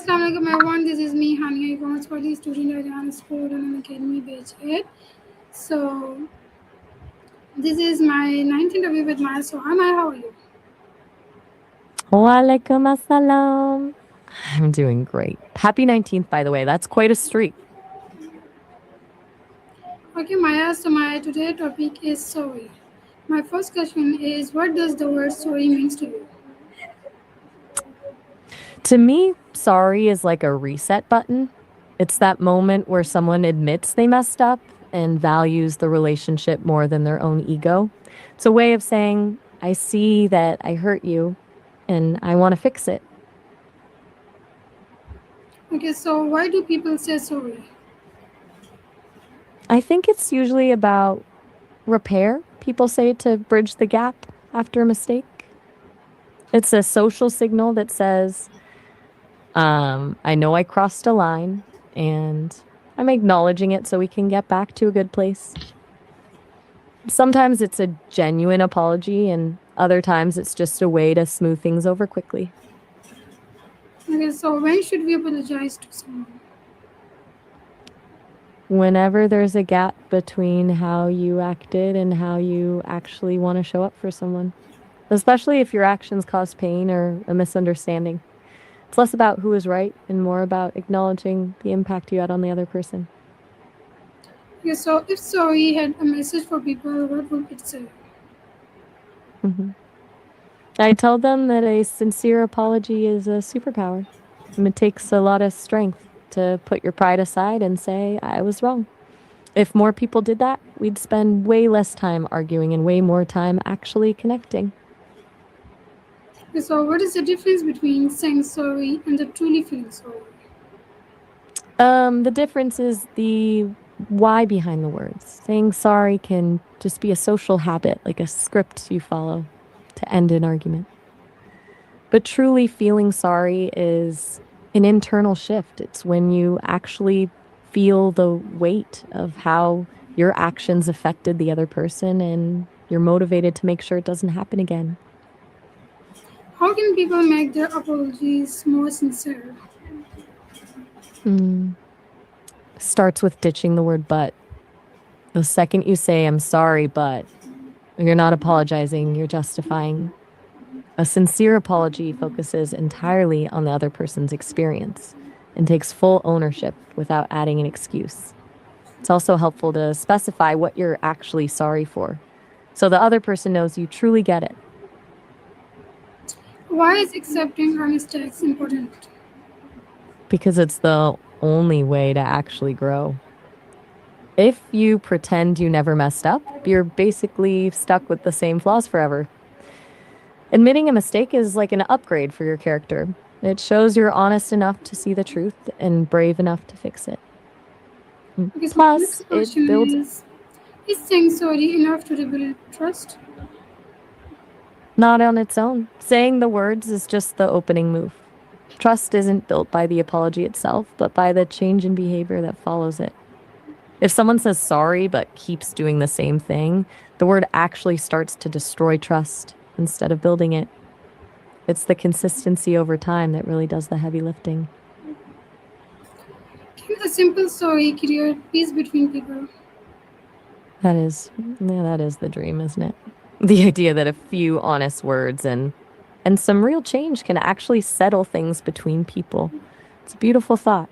Assalamu alaikum everyone, this is me, Hania, Econs for the student at Rehan School and Academy Batch 8. So, this is my 19th interview with Maya. So, hi Maya, how are you? Walaikum assalam. I'm doing great. Happy 19th, by the way. That's quite a streak. Okay, Maya, so my today topic is sorry. My first question is what does the word sorry means to you? To me, sorry is like a reset button. It's that moment where someone admits they messed up and values the relationship more than their own ego. It's a way of saying, I see that I hurt you and I want to fix it. Okay, so why do people say sorry? I think it's usually about repair, people say, to bridge the gap after a mistake. It's a social signal that says, I know I crossed a line and I'm acknowledging it so we can get back to a good place. Sometimes it's a genuine apology, and other times it's just a way to smooth things over quickly. Okay, so when should we apologize to someone? Whenever there's a gap between how you acted and how you actually want to show up for someone, especially if your actions cause pain or a misunderstanding. It's less about who is right and more about acknowledging the impact you had on the other person. Okay, so if sorry had a message for people, what would it say? hmm I tell them that a sincere apology is a superpower. And it takes a lot of strength to put your pride aside and say, I was wrong. If more people did that, we'd spend way less time arguing and way more time actually connecting. Okay, so what is the difference between saying sorry and the truly feeling sorry? The difference is the why behind the words. Saying sorry can just be a social habit, like a script you follow to end an argument. But truly feeling sorry is an internal shift. It's when you actually feel the weight of how your actions affected the other person and you're motivated to make sure it doesn't happen again. How can people make their apologies more sincere? Mm. Starts with ditching the word but. The second you say, I'm sorry, but you're not apologizing, you're justifying. A sincere apology focuses entirely on the other person's experience and takes full ownership without adding an excuse. It's also helpful to specify what you're actually sorry for so the other person knows you truly get it. Why is accepting our mistakes important? Because it's the only way to actually grow. If you pretend you never messed up, you're basically stuck with the same flaws forever. Admitting a mistake is like an upgrade for your character. It shows you're honest enough to see the truth and brave enough to fix it. Okay, so the Plus, next it question builds is saying sorry enough to rebuild trust? not on its own. Saying the words is just the opening move. Trust isn't built by the apology itself, but by the change in behavior that follows it. If someone says sorry but keeps doing the same thing, the word actually starts to destroy trust instead of building it. It's the consistency over time that really does the heavy lifting. Can a simple sorry create peace between people? That is the dream, isn't it? The idea that a few honest words and some real change can actually settle things between people. It's a beautiful thought.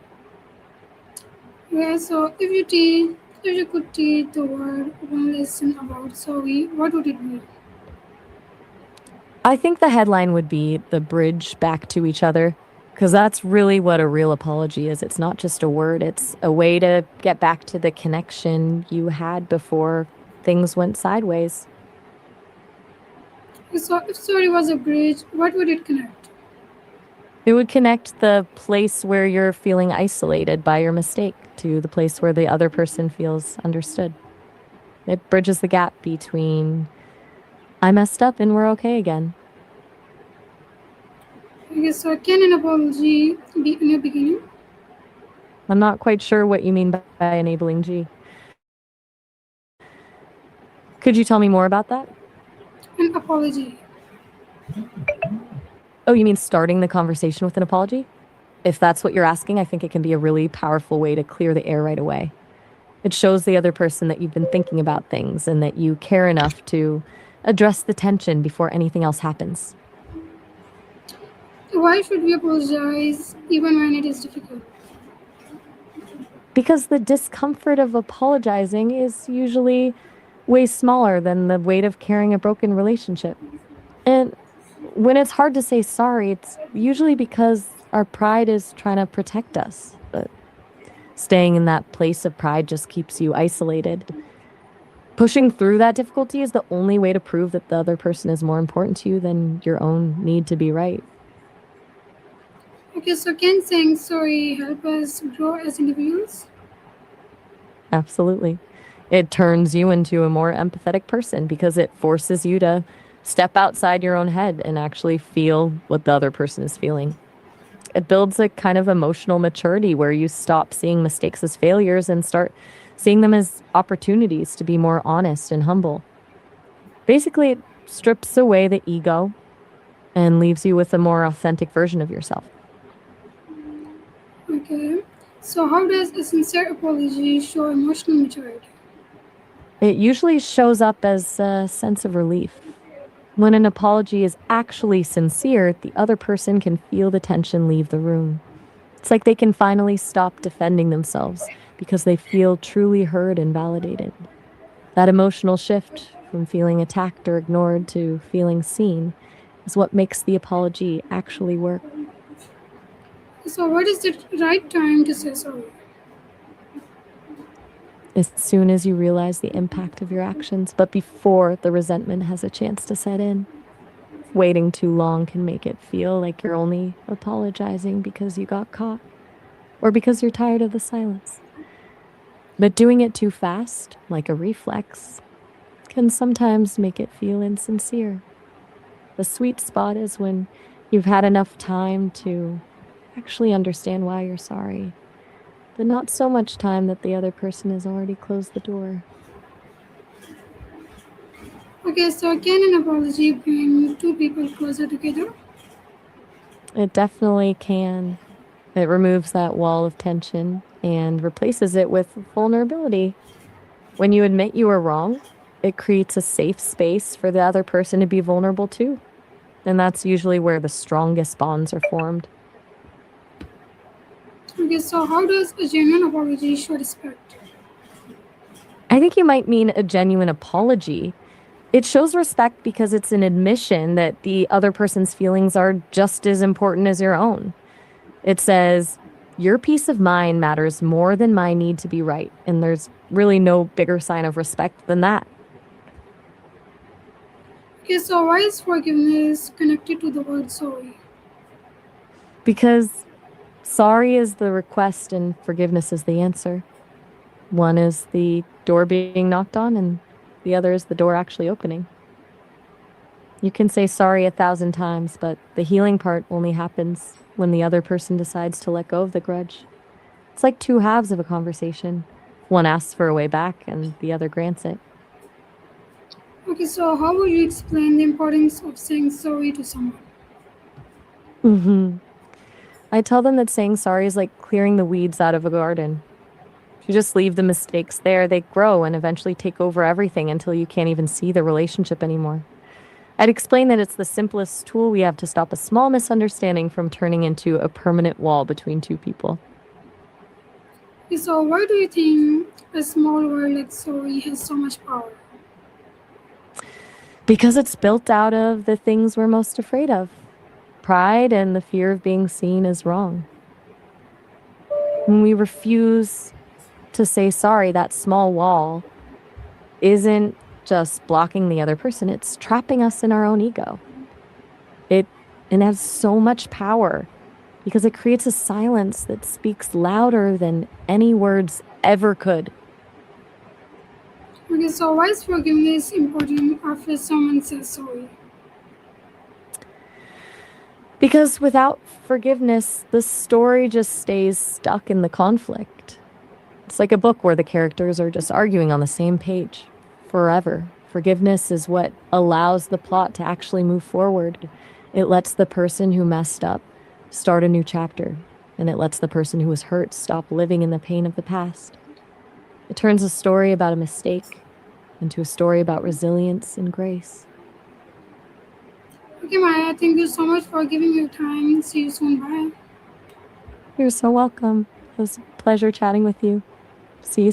Yeah, so if you could teach the world one lesson about sorry, what would it be? I think the headline would be the bridge back to each other, because that's really what a real apology is. It's not just a word, it's a way to get back to the connection you had before things went sideways. Okay, so if sorry was a bridge, what would it connect? It would connect the place where you're feeling isolated by your mistake to the place where the other person feels understood. It bridges the gap between I messed up and we're okay again. Okay, so can an apology be a new beginning? I'm not quite sure what you mean by enabling G. Could you tell me more about that? An apology. Oh, you mean starting the conversation with an apology? If that's what you're asking, I think it can be a really powerful way to clear the air right away. It shows the other person that you've been thinking about things and that you care enough to address the tension before anything else happens. Why should we apologize even when it is difficult? Because the discomfort of apologizing is usually way smaller than the weight of carrying a broken relationship. And when it's hard to say sorry, it's usually because our pride is trying to protect us. But staying in that place of pride just keeps you isolated. Pushing through that difficulty is the only way to prove that the other person is more important to you than your own need to be right. Okay, so can saying sorry help us grow as individuals? Absolutely. It turns you into a more empathetic person because it forces you to step outside your own head and actually feel what the other person is feeling. It builds a kind of emotional maturity where you stop seeing mistakes as failures and start seeing them as opportunities to be more honest and humble. Basically, it strips away the ego and leaves you with a more authentic version of yourself. Okay, so how does a sincere apology show emotional maturity? It usually shows up as a sense of relief. When an apology is actually sincere, the other person can feel the tension leave the room. It's like they can finally stop defending themselves because they feel truly heard and validated. That emotional shift from feeling attacked or ignored to feeling seen is what makes the apology actually work. So, what is the right time to say sorry? As soon as you realize the impact of your actions, but before the resentment has a chance to set in. Waiting too long can make it feel like you're only apologizing because you got caught or because you're tired of the silence. But doing it too fast, like a reflex, can sometimes make it feel insincere. The sweet spot is when you've had enough time to actually understand why you're sorry, but not so much time that the other person has already closed the door. Okay, so can an apology bring two people closer together? It definitely can. It removes that wall of tension and replaces it with vulnerability. When you admit you were wrong, it creates a safe space for the other person to be vulnerable too. And that's usually where the strongest bonds are formed. Okay, so how does a genuine apology show respect? I think you might mean a genuine apology. It shows respect because it's an admission that the other person's feelings are just as important as your own. It says, your peace of mind matters more than my need to be right. And there's really no bigger sign of respect than that. Okay, so why is forgiveness connected to the word sorry? Because sorry is the request and forgiveness is the answer. One is the door being knocked on, and the other is the door actually opening. You can say sorry 1,000 times, but the healing part only happens when the other person decides to let go of the grudge. It's like two halves of a conversation. One asks for a way back, and the other grants it. Okay, so how would you explain the importance of saying sorry to someone? Hmm. I tell them that saying sorry is like clearing the weeds out of a garden. If you just leave the mistakes there, they grow and eventually take over everything until you can't even see the relationship anymore. I'd explain that it's the simplest tool we have to stop a small misunderstanding from turning into a permanent wall between two people. Okay, so why do you think a small word like sorry has so much power? Because it's built out of the things we're most afraid of: pride and the fear of being seen as wrong. When we refuse to say sorry, that small wall isn't just blocking the other person, it's trapping us in our own ego. It has so much power because it creates a silence that speaks louder than any words ever could. Okay, so why is forgiveness important after someone says sorry? Because without forgiveness, the story just stays stuck in the conflict. It's like a book where the characters are just arguing on the same page forever. Forgiveness is what allows the plot to actually move forward. It lets the person who messed up start a new chapter. and it lets the person who was hurt stop living in the pain of the past. It turns a story about a mistake into a story about resilience and grace. Okay, Maya, thank you so much for giving your time. See you soon. Bye. You're so welcome. It was a pleasure chatting with you. See you